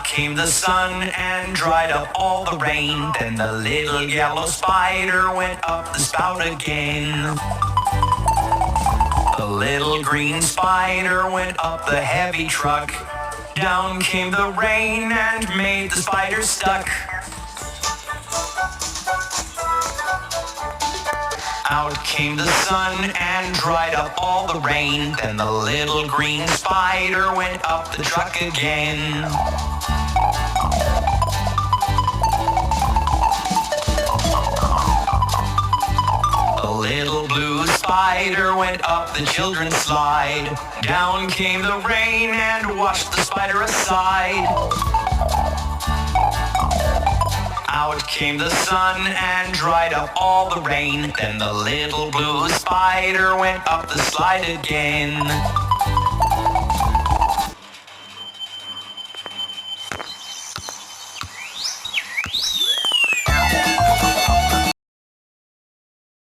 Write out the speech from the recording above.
Out came the sun and dried up all the rain. Then the little yellow spider went up the spout again. The little green spider went up the heavy truck. Down came the rain and made the spider stuck. Out came the sun and dried up all the rain. Then the little green spider went up the truck again. The little blue spider went up the children's slide. Down came the rain and washed the spider aside. Out came the sun and dried up all the rain. Then the little blue spider went up the slide again.